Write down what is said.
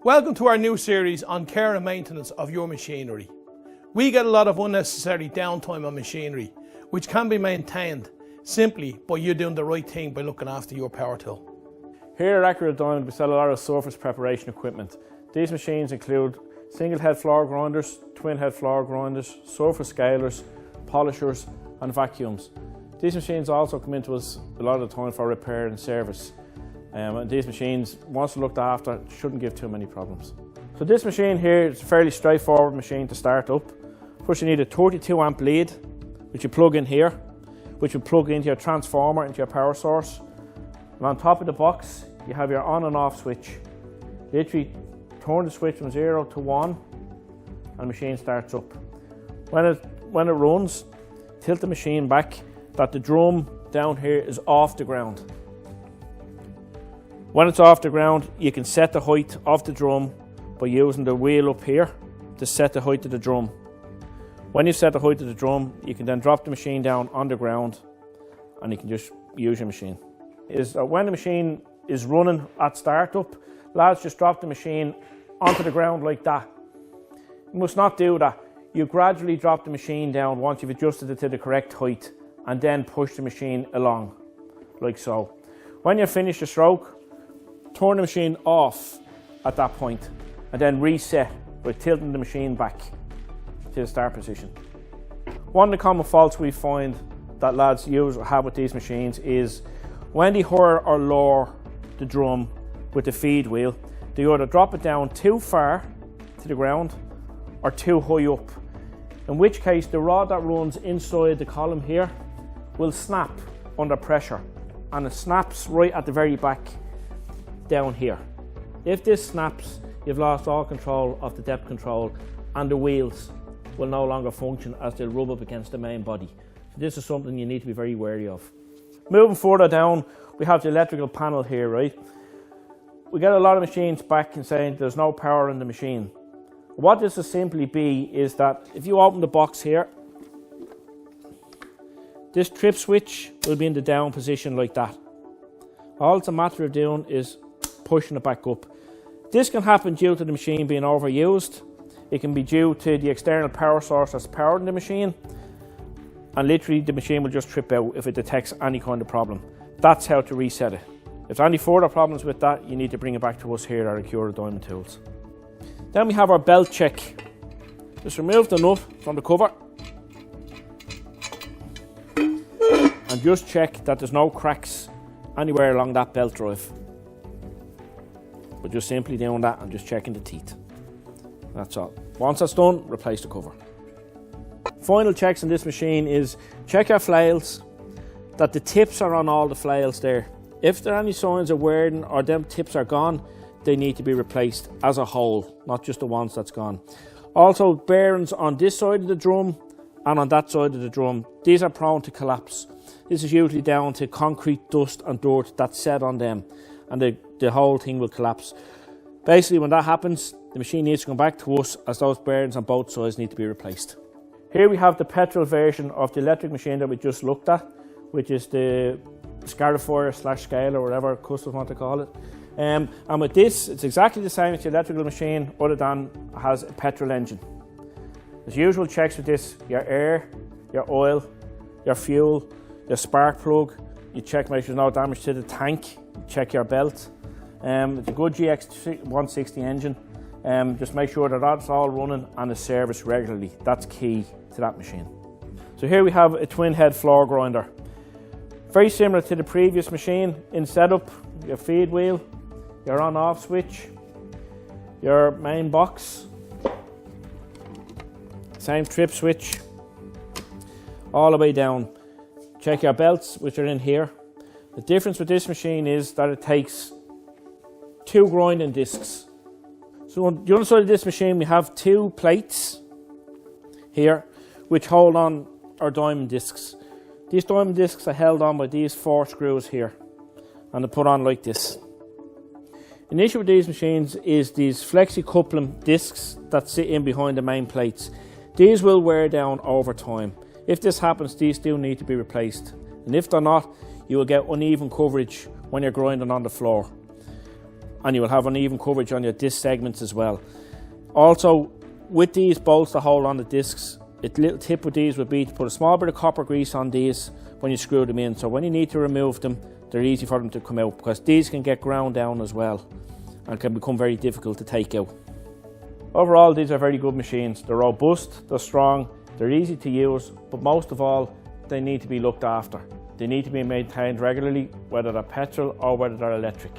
Welcome to our new series on care and maintenance of your machinery. We get a lot of unnecessary downtime on machinery, which can be maintained simply by you doing the right thing by looking after your power tool. Here at Accura Diamond we sell a lot of surface preparation equipment. These machines include single head floor grinders, twin head floor grinders, surface scalers, polishers and vacuums. These machines also come into us a lot of the time for repair and service. And these machines, once looked after, shouldn't give too many problems. So this machine here is a fairly straightforward machine to start up. First you need a 32 amp lead, which you plug in here, which you plug into your transformer, into your power source. And on top of the box, you have your on and off switch. Literally turn the switch from 0 to 1 and the machine starts up. When it runs, tilt the machine back that the drum down here is off the ground. When it's off the ground, you can set the height of the drum by using the wheel up here to set the height of the drum. When you set the height of the drum, you can then drop the machine down on the ground and you can just use your machine. When the machine is running at startup, lads, just drop the machine onto the ground like that. You must not do that. You gradually drop the machine down once you've adjusted it to the correct height and then push the machine along, like so. When you finish the stroke, turn the machine off at that point and then reset by tilting the machine back to the start position. One of the common faults we find that lads use or have with these machines is when they higher or lower the drum with the feed wheel, they either drop it down too far to the ground or too high up, in which case the rod that runs inside the column here will snap under pressure, and it snaps right at the very back down here. If this snaps, you've lost all control of the depth control and the wheels will no longer function as they'll rub up against the main body. So this is something you need to be very wary of. Moving further down, we have the electrical panel here, right? We get a lot of machines back and saying there's no power in the machine. What this will simply be is that if you open the box here, this trip switch will be in the down position like that. All it's a matter of doing is pushing it back up. This can happen due to the machine being overused. It can be due to the external power source that's powering the machine, and literally the machine will just trip out if it detects any kind of problem. That's how to reset it. If there's any further problems with that, you need to bring it back to us here at Accura Diamond Tools. Then we have our belt check. Just remove the nut from the cover and just check that there's no cracks anywhere along that belt drive. We're just simply doing that and just checking the teeth. That's all. Once that's done, replace the cover. Final checks on this machine is check your flails, that the tips are on all the flails there. If there are any signs of wearing or them tips are gone, they need to be replaced as a whole, not just the ones that's gone. Also, bearings on this side of the drum and on that side of the drum, these are prone to collapse. This is usually down to concrete, dust and dirt that's set on them, and the whole thing will collapse. Basically, when that happens, the machine needs to come back to us as those bearings on both sides need to be replaced. Here we have the petrol version of the electric machine that we just looked at, which is the scarifier / scale or whatever customers want to call it. And with this, it's exactly the same as the electrical machine, other than it has a petrol engine. There's usual checks with this: your air, your oil, your fuel, your spark plug. You check, make sure there's no damage to the tank. Check your belt. It's a good GX 160 engine. Just make sure that that's all running and is serviced regularly. That's key to that machine. So here we have a twin head floor grinder. Very similar to the previous machine in setup. Your feed wheel, your on off switch, your main box, same trip switch, all the way down. Check your belts, which are in here. The difference with this machine is that it takes 2 grinding discs. So on the other side of this machine we have 2 plates here which hold on our diamond discs. These diamond discs are held on by these 4 screws here and they're put on like this. An issue with these machines is these flexi coupling discs that sit in behind the main plates. These will wear down over time. If this happens, these do need to be replaced, and if they're not, you will get uneven coverage when you're grinding on the floor. and you will have uneven coverage on your disc segments as well. Also, with these bolts that hold on the discs, a little tip with these would be to put a small bit of copper grease on these when you screw them in, so when you need to remove them, they're easy for them to come out, because these can get ground down as well and can become very difficult to take out. Overall, these are very good machines. They're robust, they're strong, they're easy to use, but most of all, they need to be looked after. They need to be maintained regularly, whether they're petrol or whether they're electric.